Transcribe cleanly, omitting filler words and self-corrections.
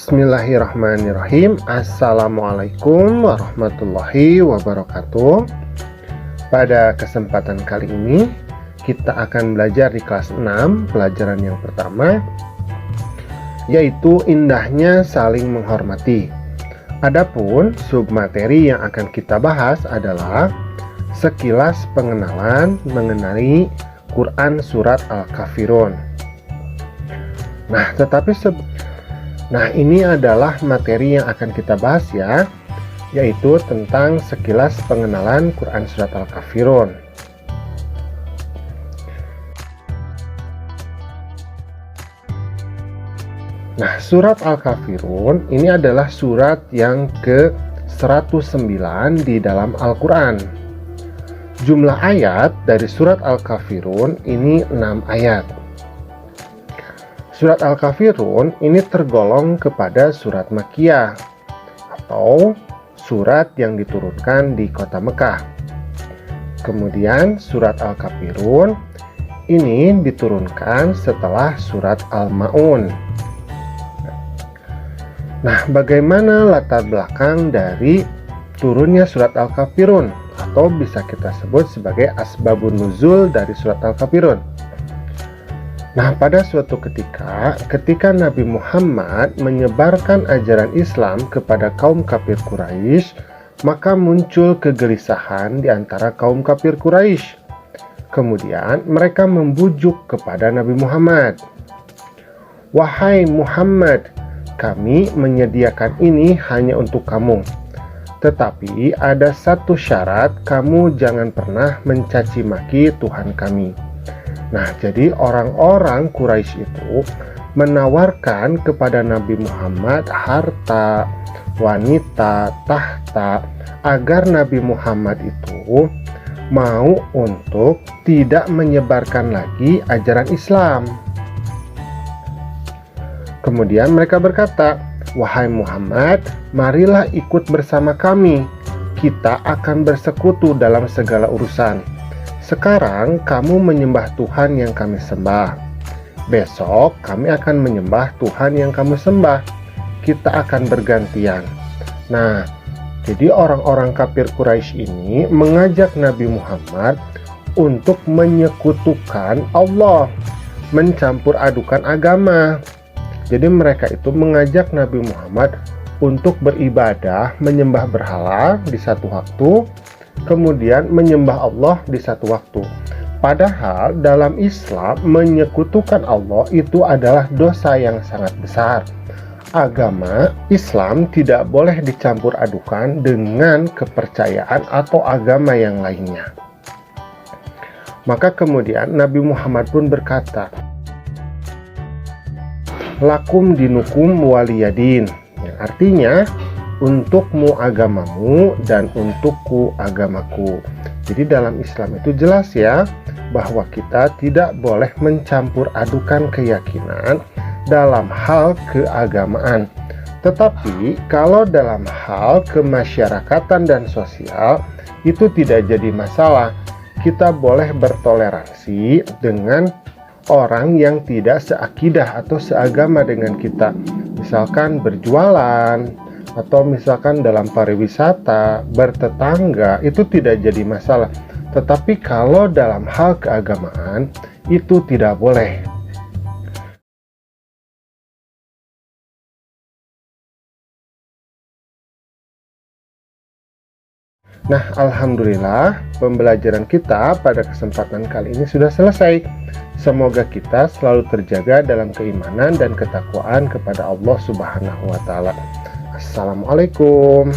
Bismillahirrahmanirrahim. Assalamualaikum warahmatullahi wabarakatuh. Pada kesempatan kali ini kita akan belajar di kelas 6, pelajaran yang pertama, yaitu indahnya saling menghormati. Adapun submateri yang akan kita bahas adalah sekilas pengenalan mengenai Quran Surat Al-Kafirun. Nah, ini adalah materi yang akan kita bahas ya, yaitu tentang sekilas pengenalan Quran Surat Al-Kafirun. Nah, Surat Al-Kafirun ini adalah surat yang ke-109 di dalam Al-Quran. Jumlah ayat dari Surat Al-Kafirun ini 6 ayat. Surat Al-Kafirun ini tergolong kepada surat Makkiyah atau surat yang diturunkan di kota Mekah. Kemudian surat Al-Kafirun ini diturunkan setelah surat Al-Ma'un. Nah, bagaimana latar belakang dari turunnya surat Al-Kafirun atau bisa kita sebut sebagai asbabun nuzul dari surat Al-Kafirun? Nah, pada suatu ketika Nabi Muhammad menyebarkan ajaran Islam kepada kaum kafir Quraisy, maka muncul kegelisahan di antara kaum kafir Quraisy. Kemudian mereka membujuk kepada Nabi Muhammad, "Wahai Muhammad, kami menyediakan ini hanya untuk kamu. Tetapi ada satu syarat, kamu jangan pernah mencaci maki Tuhan kami." Nah, jadi orang-orang Quraisy itu menawarkan kepada Nabi Muhammad harta, wanita, tahta, agar Nabi Muhammad itu mau untuk tidak menyebarkan lagi ajaran Islam. Kemudian mereka berkata, "Wahai Muhammad, marilah ikut bersama kami. Kita akan bersekutu dalam segala urusan. Sekarang kamu menyembah Tuhan yang kami sembah. Besok kami akan menyembah Tuhan yang kamu sembah. Kita akan bergantian." Nah, jadi orang-orang kafir Quraisy ini mengajak Nabi Muhammad untuk menyekutukan Allah, mencampur adukan agama. Jadi mereka itu mengajak Nabi Muhammad untuk beribadah, menyembah berhala di satu waktu, kemudian menyembah Allah di satu waktu. Padahal dalam Islam menyekutukan Allah itu adalah dosa yang sangat besar. Agama Islam tidak boleh dicampur adukan dengan kepercayaan atau agama yang lainnya. Maka kemudian Nabi Muhammad pun berkata, "Lakum dinukum waliyadin," yang artinya untukmu agamamu dan untukku agamaku. Jadi dalam Islam itu jelas ya, bahwa kita tidak boleh mencampur adukan keyakinan dalam hal keagamaan. Tetapi kalau dalam hal kemasyarakatan dan sosial itu tidak jadi masalah. Kita boleh bertoleransi dengan orang yang tidak seakidah atau seagama dengan kita. Misalkan berjualan, atau misalkan dalam pariwisata, bertetangga, itu tidak jadi masalah. Tetapi kalau dalam hal keagamaan, itu tidak boleh. Nah, alhamdulillah, pembelajaran kita pada kesempatan kali ini sudah selesai. Semoga kita selalu terjaga dalam keimanan dan ketakwaan kepada Allah Subhanahu wa Ta'ala. Assalamualaikum.